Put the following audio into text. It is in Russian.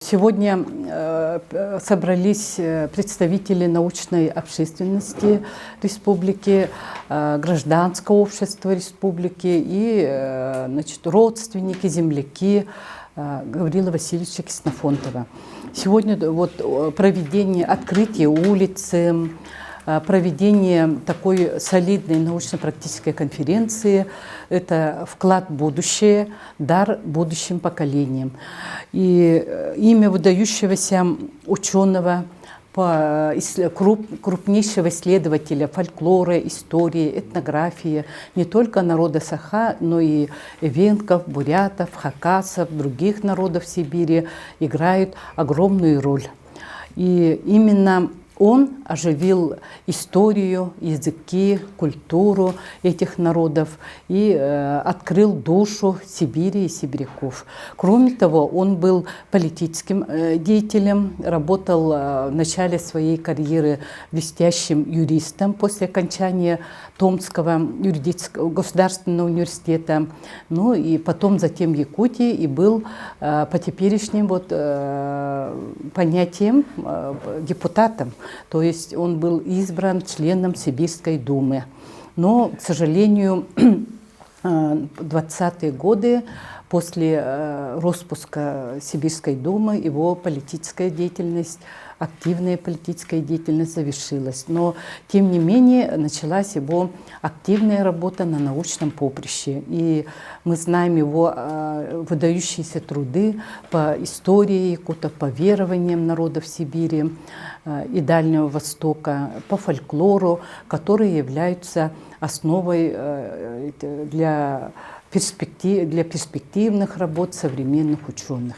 Сегодня собрались представители научной общественности республики, гражданского общества республики и родственники, земляки Гаврила Васильевича Ксенофонтова. Сегодня проведение открытия улицы, проведение такой солидной научно-практической конференции – это вклад в будущее, дар будущим поколениям. И имя выдающегося ученого, крупнейшего исследователя фольклора, истории, этнографии не только народа Саха, но и эвенков, бурятов, хакасов, других народов Сибири играет огромную роль. И именно он оживил историю, языки, культуру этих народов и открыл душу Сибири и сибиряков. Кроме того, он был политическим деятелем, работал в начале своей карьеры блестящим юристом после окончания Томского государственного университета, ну и потом затем Якутии, и был по теперешним понятиям депутатом. То есть он был избран членом Сибирской думы. Но, к сожалению, в 20-е годы, после распуска Сибирской думы, его политическая деятельность, активная политическая деятельность завершилась. Но, тем не менее, началась его активная работа на научном поприще. И мы знаем его выдающиеся труды по истории якутов, по верованиям народов Сибири и Дальнего Востока, по фольклору, которые являются основой для перспективных работ современных ученых.